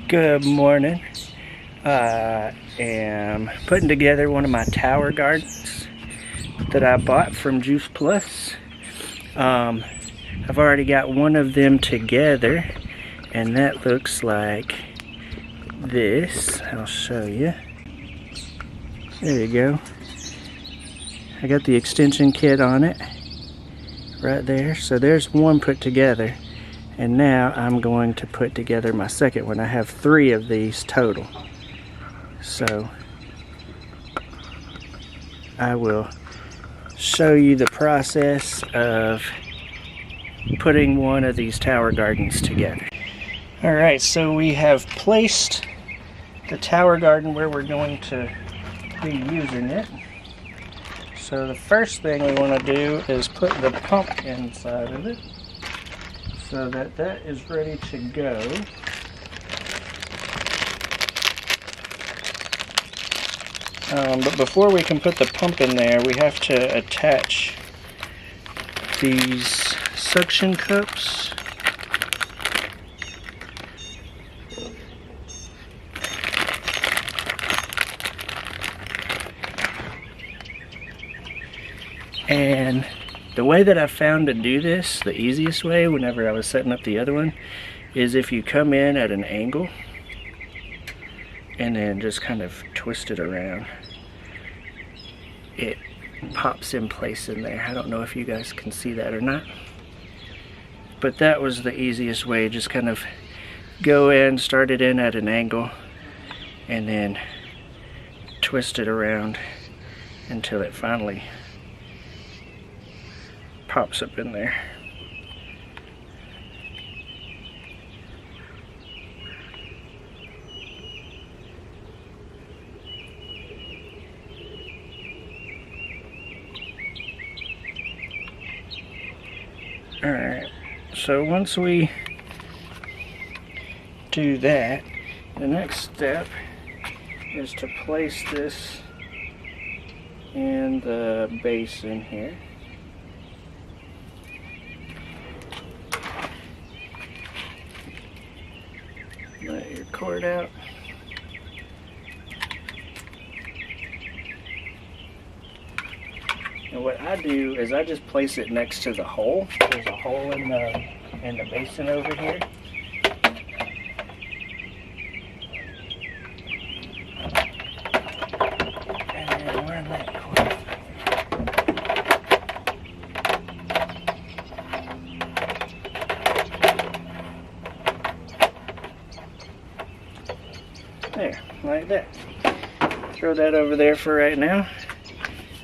Good morning. I am putting together one of my tower gardens that I bought from Juice Plus. I've already got one of them together, and that looks like this. I'll show you. There you go. I got the extension kit on it right there. So there's one put together. And now I'm going to put together my second one. I have 3 of these total. So I will show you the process of putting one of these tower gardens together. Alright, so we have placed the tower garden where we're going to be using it. So the first thing we want to do is put the pump inside of it, so that that is ready to go. But before we can put the pump in there, we have to attach these suction cups. And the way that I found to do this, the easiest way whenever I was setting up the other one, is if you come in at an angle and then just kind of twist it around, it pops in place in there. I don't know if you guys can see that or not, but that was the easiest way. Just kind of go in, start it in at an angle, and then twist it around until it finally pops up in there. Alright, so once we do that, the next step is to place this in the basin here. Let your cord out. And what I do is I just place it next to the hole. There's a hole in the basin over here. And then run that cord. There, like that. Throw that over there for right now.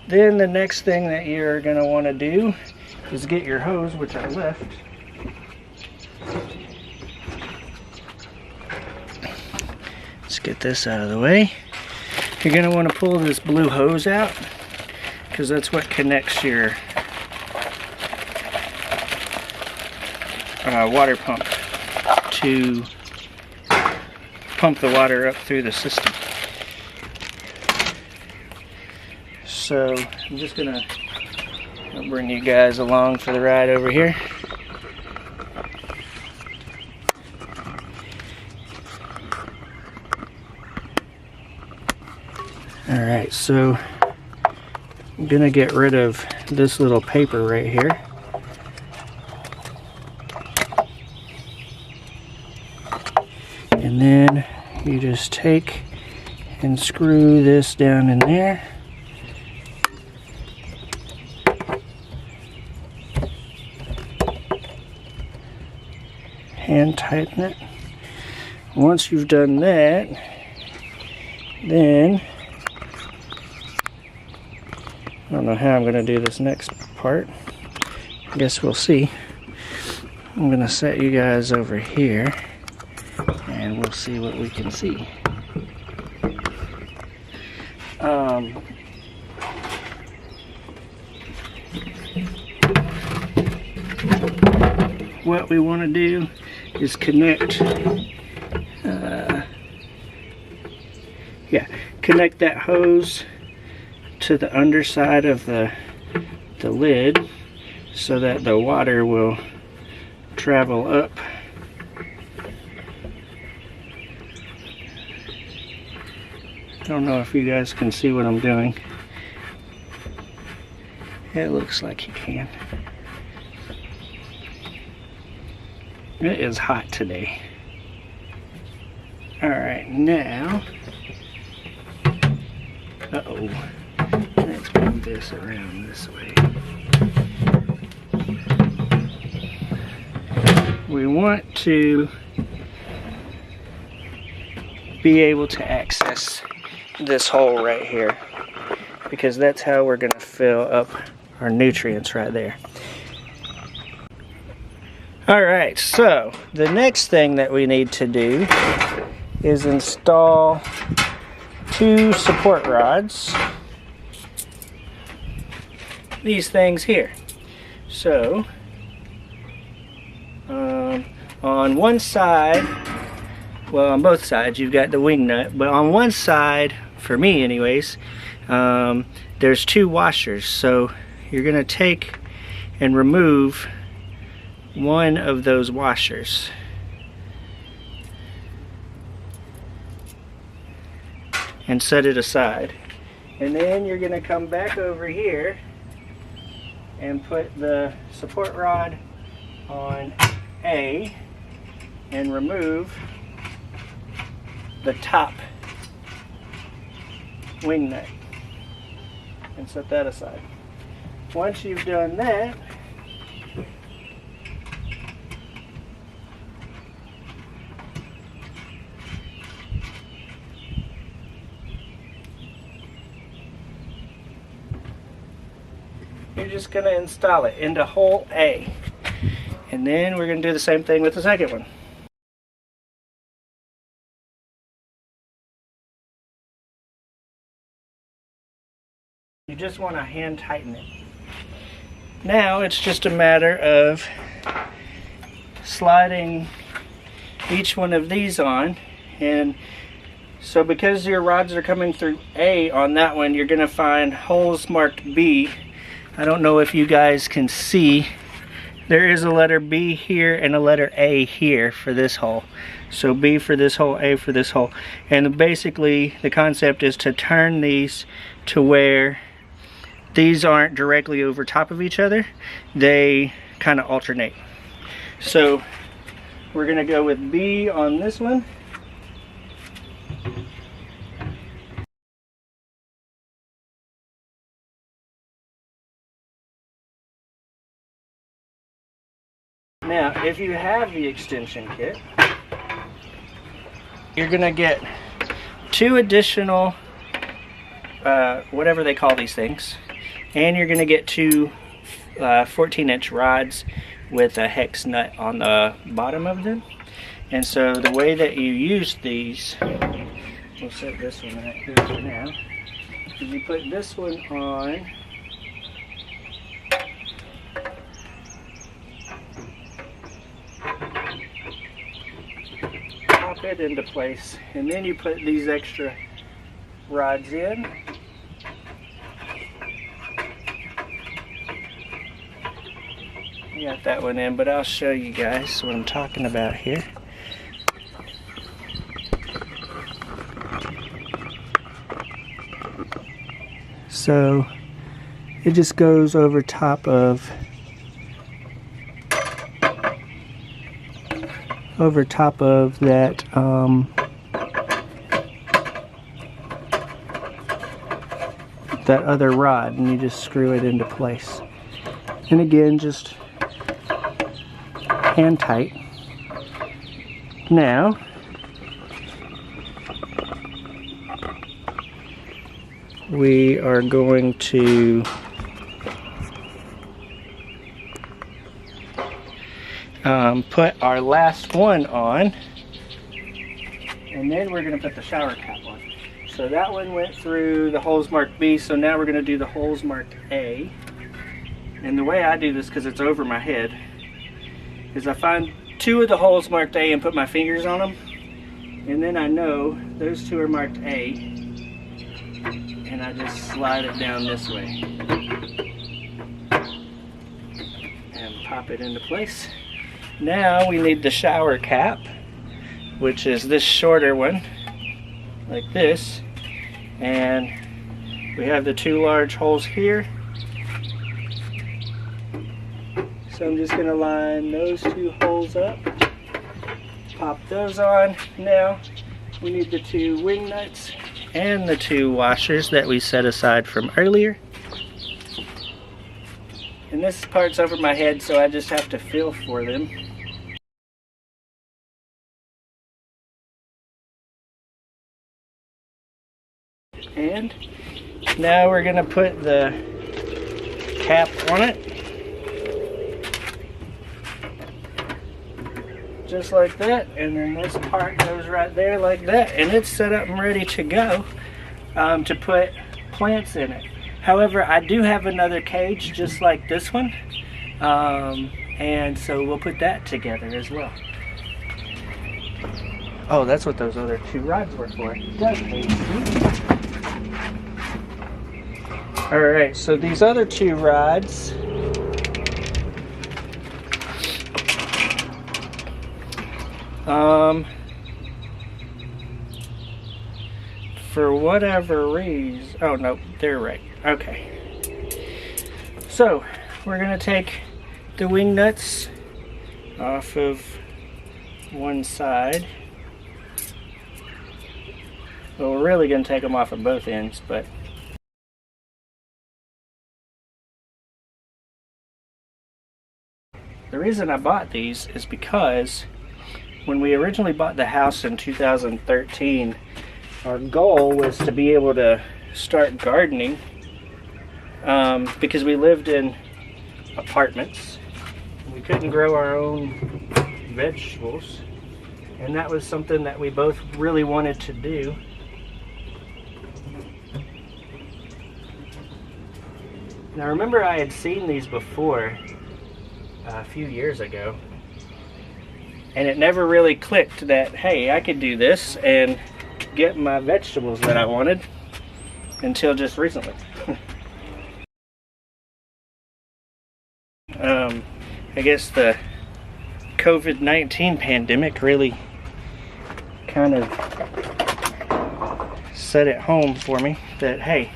Then the next thing that you're going to want to do is get your hose, which I left. Let's get this out of the way. You're going to want to pull this blue hose out, because that's what connects your water pump to pump the water up through the system. So I'm just gonna bring you guys along for the ride over here. Alright, so I'm gonna get rid of this little paper right here. And then you just take and screw this down in there. Hand tighten it. Once you've done that, then I don't know how I'm going to do this next part. I guess we'll see. I'm going to set you guys over here and we'll see what we can see. What we want to do is connect connect that hose to the underside of the lid so that the water will travel up I don't know if you guys can see what I'm doing. It looks like you can. It is hot today. Alright, now, uh-oh, let's move this around this way. We want to be able to access this hole right here, because that's how we're going to fill up our nutrients right there. Alright, so the next thing that we need to do is install 2 support rods. These things here. So, on one side, well, on both sides you've got the wing nut, but on one side, for me anyways, there's 2 washers. So you're going to take and remove one of those washers. And set it aside. And then you're going to come back over here and put the support rod on A and remove the top wing nut and set that aside. Once you've done that, you're just going to install it into hole A. And then we're going to do the same thing with the second one. You just want to hand tighten it. Now it's just a matter of sliding each one of these on. And so because your rods are coming through A on that one, you're going to find holes marked B. I don't know if you guys can see. There is a letter B here and a letter A here for this hole. So B for this hole, A for this hole. And basically the concept is to turn these to where these aren't directly over top of each other. They kind of alternate. So we're going to go with B on this one. Now, if you have the extension kit, you're going to get 2 additional, whatever they call these things, and you're going to get 2 14-inch rods with a hex nut on the bottom of them. And so the way that you use these, we'll set this one right here for now, is you put this one on it into place, and then you put these extra rods in. I got that one in, but I'll show you guys what I'm talking about here. So it just goes over top of that that other rod, and you just screw it into place. And again, just hand tight. Now we are going to put our last one on, and then we're going to put the shower cap on. So that one went through the holes marked B, so now we're going to do the holes marked A. And the way I do this, because it's over my head, is I find 2 of the holes marked A and put my fingers on them, and then I know those 2 are marked A, and I just slide it down this way and pop it into place. Now we need the shower cap, which is this shorter one, like this, And we have the 2 large holes here. So I'm just going to line those 2 holes up, pop those on. Now we need the 2 wing nuts and the 2 washers that we set aside from earlier. And this part's over my head, so I just have to feel for them. And now we're going to put the cap on it. Just like that, and then this part goes right there like that, and it's set up and ready to go to put plants in it. However, I do have another cage just like this one, and so we'll put that together as well. Oh, that's what those other 2 rods were for. Alright, so these other 2 rods, for whatever reason, oh no, they're right. Okay. So, we're going to take the wing nuts off of one side. Well, we're really going to take them off of both ends, but the reason I bought these is because when we originally bought the house in 2013, our goal was to be able to start gardening because we lived in apartments. We couldn't grow our own vegetables, and that was something that we both really wanted to do. Now, remember, I had seen these before a few years ago, and it never really clicked that, hey, I could do this and get my vegetables that I wanted until just recently. I guess the COVID-19 pandemic really kind of set it home for me that, hey,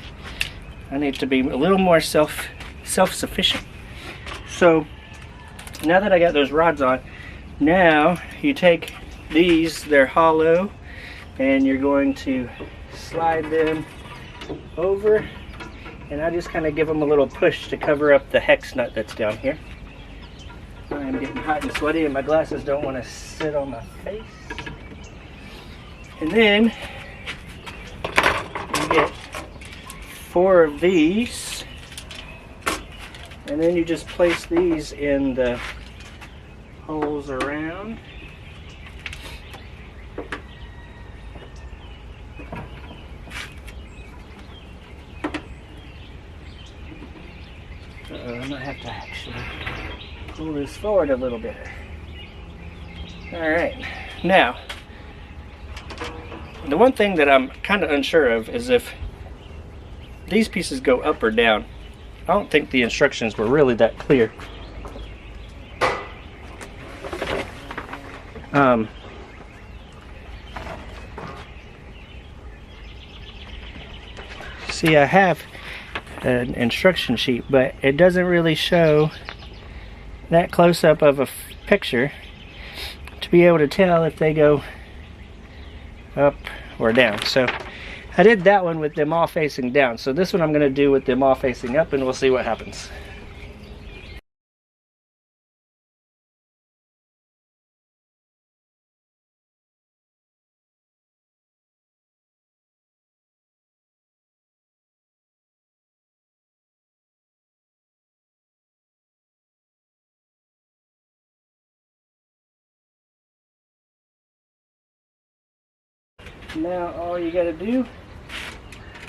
I need to be a little more self-sufficient. So now that I got those rods on, now you take these, they're hollow, and you're going to slide them over, and I just kind of give them a little push to cover up the hex nut that's down here. I'm getting hot and sweaty, and my glasses don't want to sit on my face. And then you get 4 of these, and then you just place these in the holes around. I might have to actually pull this forward a little bit. Alright, now, the one thing that I'm kind of unsure of is if these pieces go up or down. I don't think the instructions were really that clear. See, I have an instruction sheet, but it doesn't really show that close-up of a picture to be able to tell if they go up or down. So I did that one with them all facing down. So this one I'm going to do with them all facing up, and we'll see what happens. Now all you got to do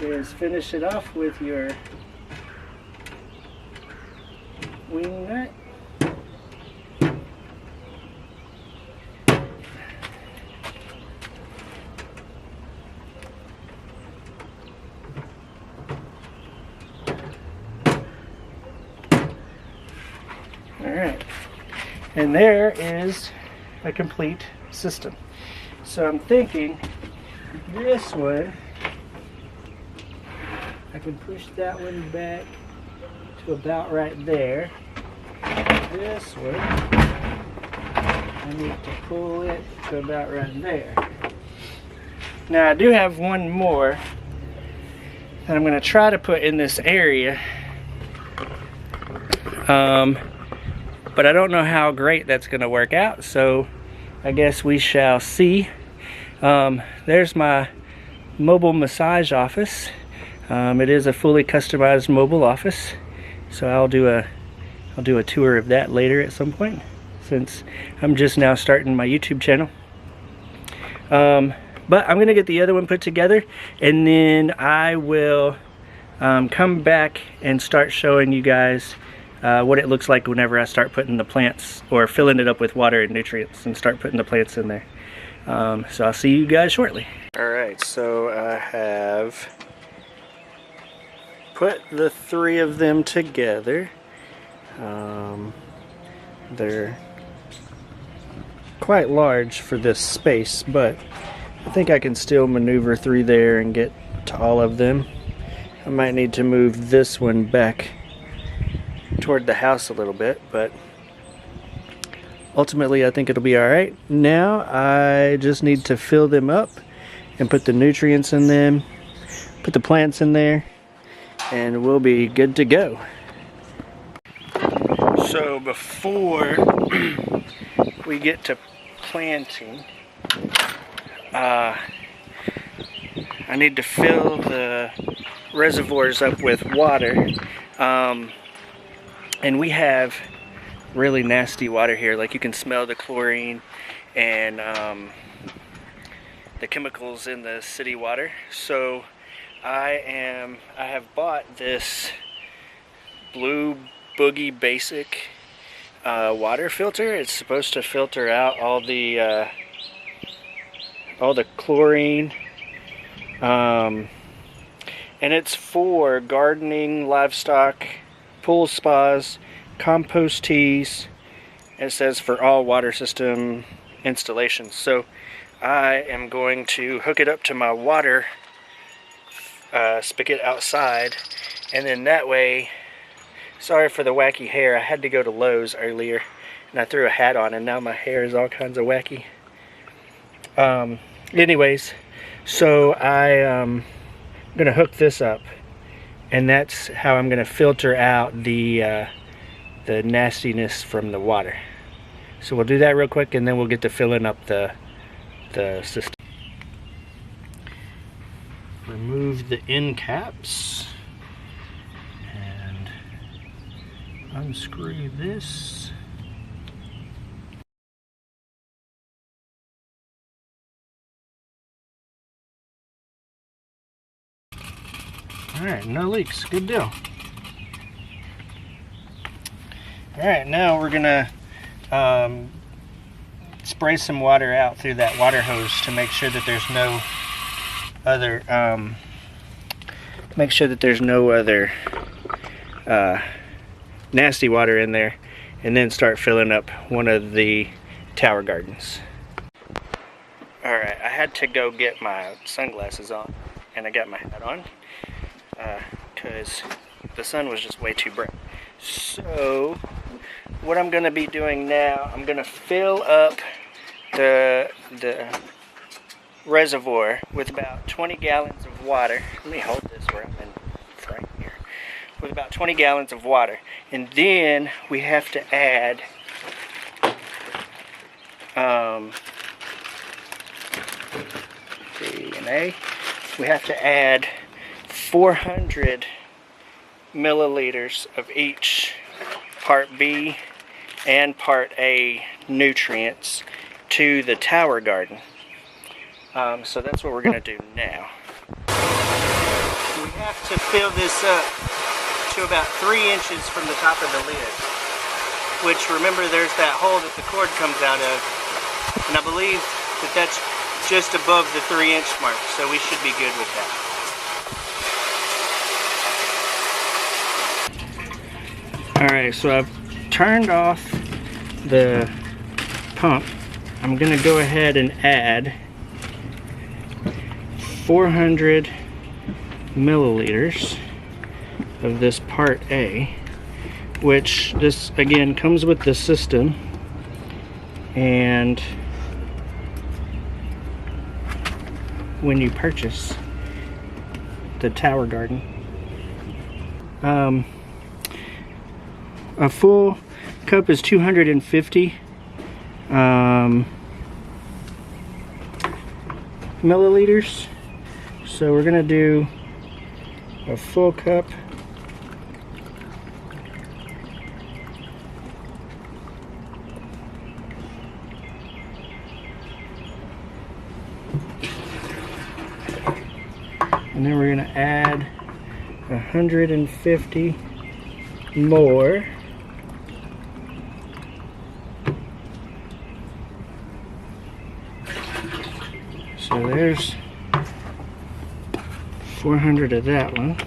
is finish it off with your wing nut. Alright, and there is a complete system. So I'm thinking this one I can push that one back to about right there. This one, I need to pull it to about right there. Now I do have one more that I'm going to try to put in this area. But I don't know how great that's going to work out, so I guess we shall see. There's my mobile massage office. It is a fully customized mobile office, so I'll do a tour of that later at some point, since I'm just now starting my YouTube channel. But I'm gonna get the other one put together, and then I will come back and start showing you guys what it looks like whenever I start putting the plants, or filling it up with water and nutrients and start putting the plants in there. So I'll see you guys shortly. Alright, so I have put the 3 of them together. They're quite large for this space, but I think I can still maneuver through there and get to all of them. I might need to move this one back toward the house a little bit, but ultimately I think it'll be alright. Now I just need to fill them up and put the nutrients in them, put the plants in there, and we'll be good to go. So before we get to planting, I need to fill the reservoirs up with water. And we have really nasty water here. Like, you can smell the chlorine and the chemicals in the city water. So I have bought this Blue Boogie Basic water filter. It's supposed to filter out all the chlorine, and it's for gardening, livestock, pool spas, compost teas. It says for all water system installations. So I am going to hook it up to my water spigot outside, and then that way, sorry for the wacky hair, I had to go to Lowe's earlier and I threw a hat on and now my hair is all kinds of wacky. Anyways, so I'm gonna hook this up, and that's how I'm gonna filter out the nastiness from the water. So we'll do that real quick, and then we'll get to filling up the system. Remove the end caps and unscrew this. Alright, no leaks, good deal. Alright, now we're gonna spray some water out through that water hose to make sure that there's no other nasty water in there, and then start filling up one of the tower gardens. Alright, I had to go get my sunglasses on, and I got my hat on because the sun was just way too bright. So what I'm going to be doing now, I'm going to fill up the reservoir with about 20 gallons of water. Let me hold this where I'm in frame here. With about 20 gallons of water. And then we have to add we have to add 400 milliliters of each Part B and Part A nutrients to the tower garden. So that's what we're going to do now. We have to fill this up to about 3 inches from the top of the lid, which, remember, there's that hole that the cord comes out of, and I believe that that's just above the 3-inch mark, so we should be good with that. Alright, so I've turned off the pump. I'm going to go ahead and add 400 milliliters of this part A, which this again comes with the system, and when you purchase the tower garden, a full cup is 250 milliliters. So we're gonna do a full cup. And then we're gonna add 150 more. So there's 400 of that one.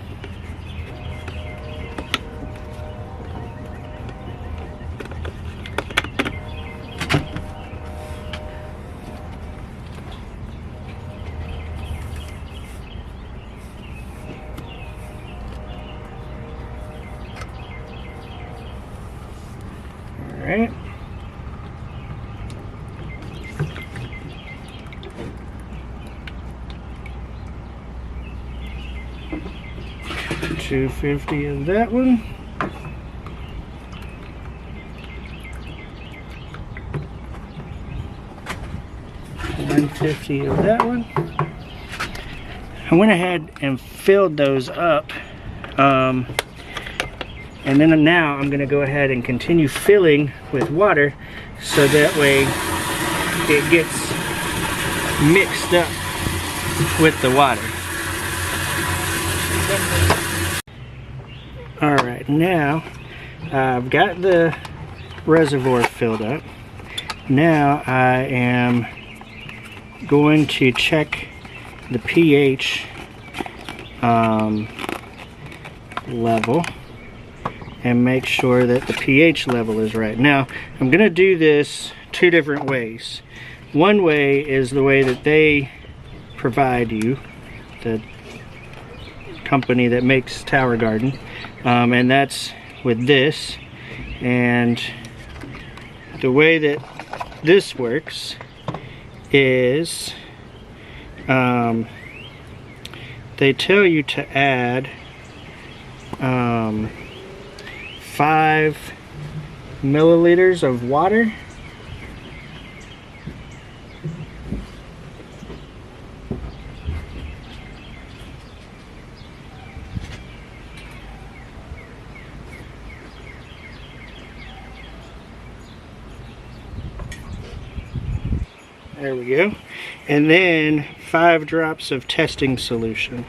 All right. $250 of that one. $150 of that one. I went ahead and filled those up, and then now I'm going to go ahead and continue filling with water, so that way it gets mixed up with the water. Alright, now I've got the reservoir filled up. Now I am going to check the pH level and make sure that the pH level is right. Now I'm going to do this two different ways. One way is the way that they provide you, the company that makes Tower Garden, and that's with this. And the way that this works is they tell you to add 5 milliliters of water. There we go. And then 5 drops of testing solution.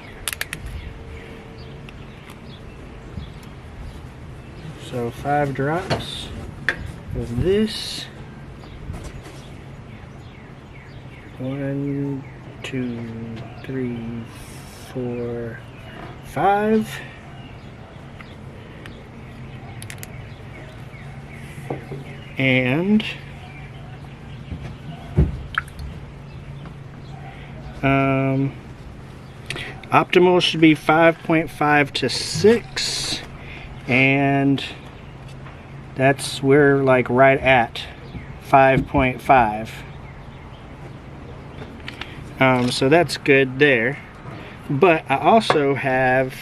So 5 drops of this. 1, 2, 3, 4, 5. And optimal should be 5.5 to 6, and we're like right at 5.5. So that's good there. But I also have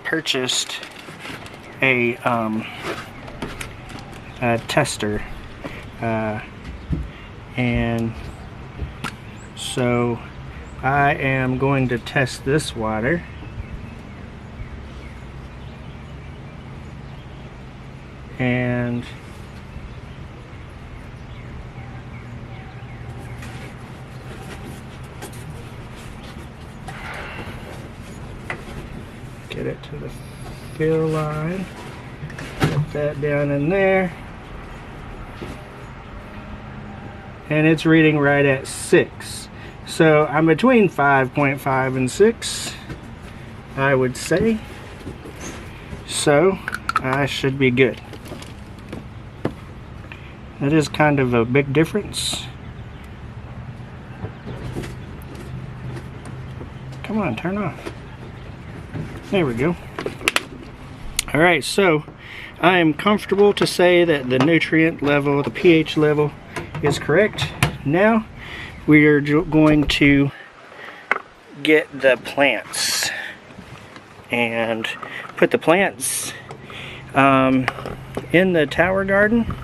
purchased a tester, and so I am going to test this water. And get it to the fill line. Put that down in there. And it's reading right at 6. So I'm between 5.5 and 6, I would say. So I should be good. That is kind of a big difference. Come on, turn off. There we go. Alright, so I am comfortable to say that the nutrient level, the pH level is correct. Now we are going to get the plants and put the plants in the tower garden.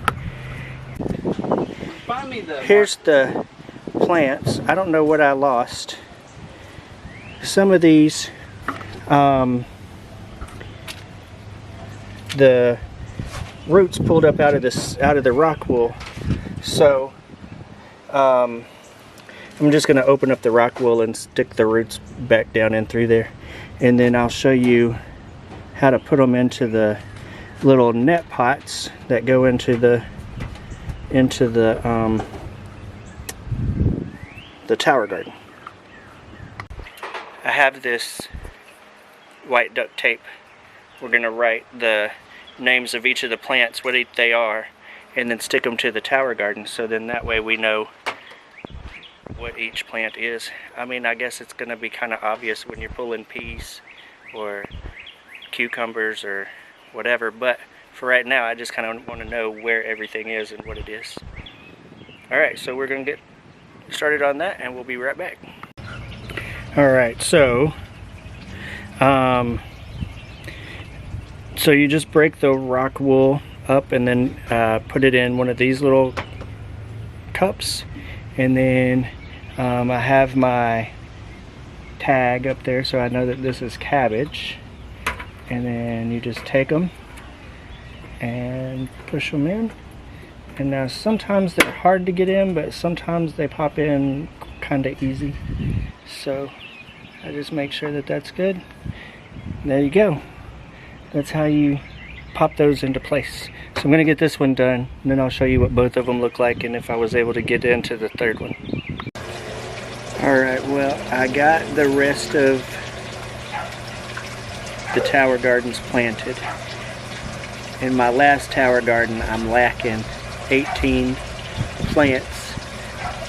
Here's the plants. I don't know what I lost. Some of these, the roots pulled up out of the rock wool. So I'm just going to open up the rock wool and stick the roots back down in through there, and then I'll show you how to put them into the little net pots that go into the tower garden. I have this white duct tape. We're going to write the names of each of the plants, what they are, and then stick them to the tower garden, so then that way we know what each plant is. I mean, I guess it's going to be kind of obvious when you're pulling peas or cucumbers or whatever, but for right now I just kind of want to know where everything is and what it is. Alright, so we're going to get started on that and we'll be right back. Alright, so you just break the rock wool up and then put it in one of these little cups, and then I have my tag up there so I know that this is cabbage, and then you just take them and push them in. And now sometimes they're hard to get in, but sometimes they pop in kind of easy, so I just make sure that that's good. There you go. That's how you pop those into place. So I'm going to get this one done, and then I'll show you what both of them look like and if I was able to get into the third one. Alright, well, I got the rest of the tower gardens planted. In my last tower garden, I'm lacking 18 plants,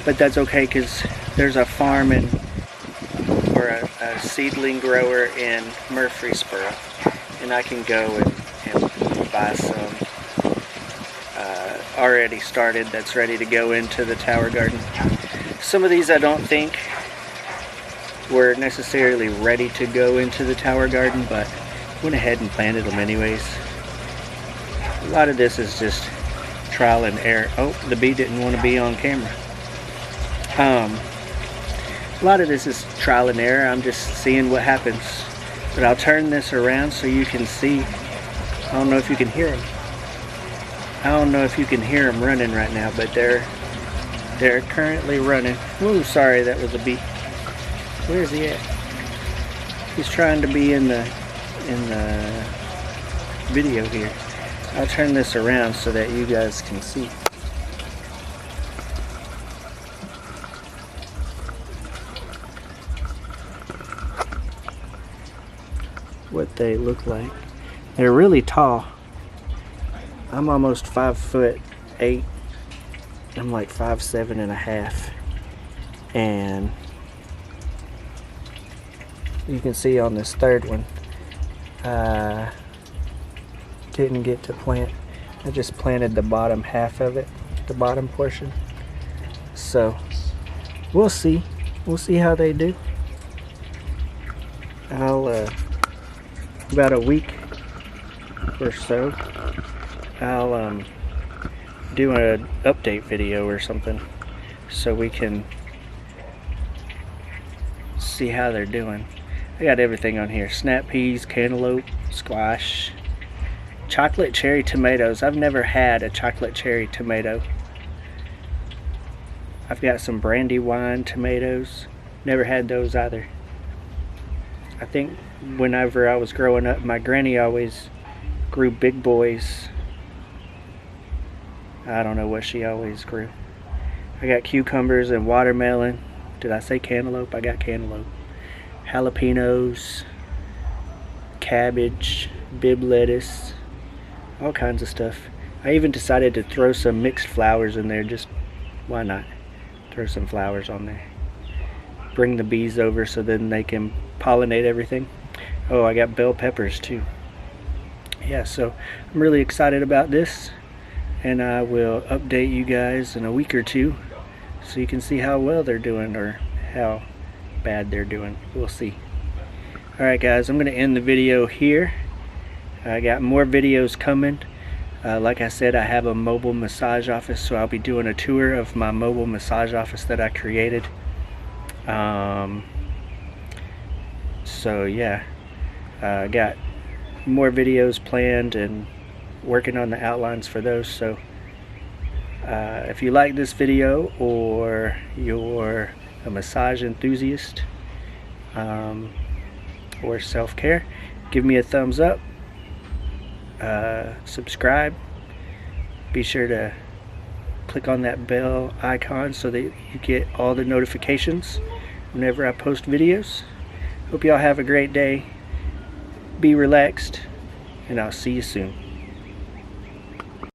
but that's okay because there's a farm or a seedling grower in Murfreesboro, and I can go and buy some already started that's ready to go into the tower garden. Some of these I don't think were necessarily ready to go into the tower garden, but went ahead and planted them anyways. A lot of this is just trial and error. Oh, the bee didn't want to be on camera. A lot of this is trial and error. I'm just seeing what happens. But I'll turn this around so you can see. I don't know if you can hear them. I don't know if you can hear them running right now, but they're currently running. Ooh, sorry, that was a bee. Where's he at? He's trying to be in the video here. I'll turn this around so that you guys can see. What they look like. They're really tall. I'm almost 5'8". I'm like 5'7.5". And you can see on this third one, didn't get to plant. I just planted the bottom half of it, the bottom portion. So we'll see how they do. I'll about a week or so I'll do an update video or something so we can see how they're doing. I got everything on here: snap peas, cantaloupe, squash, chocolate cherry tomatoes. I've never had a chocolate cherry tomato. I've got some brandywine tomatoes. Never had those either. I think whenever I was growing up, my granny always grew big boys. I don't know what she always grew. I got cucumbers and watermelon. Did I say cantaloupe? I got cantaloupe. Jalapenos, cabbage, bib lettuce, all kinds of stuff. I even decided to throw some mixed flowers in there. Just why not? Throw some flowers on there. Bring the bees over so then they can pollinate everything. Oh, I got bell peppers too. Yeah, so I'm really excited about this, and I will update you guys in a week or two so you can see how well they're doing or how bad they're doing. We'll see. Alright guys, I'm going to end the video here. I got more videos coming. Like I said, I have a mobile massage office, so I'll be doing a tour of my mobile massage office that I created. So yeah, I got more videos planned and working on the outlines for those. So if you like this video, or you're a massage enthusiast or self-care, give me a thumbs up, subscribe, be sure to click on that bell icon so that you get all the notifications whenever I post videos. Hope y'all have a great day, be relaxed, and I'll see you soon.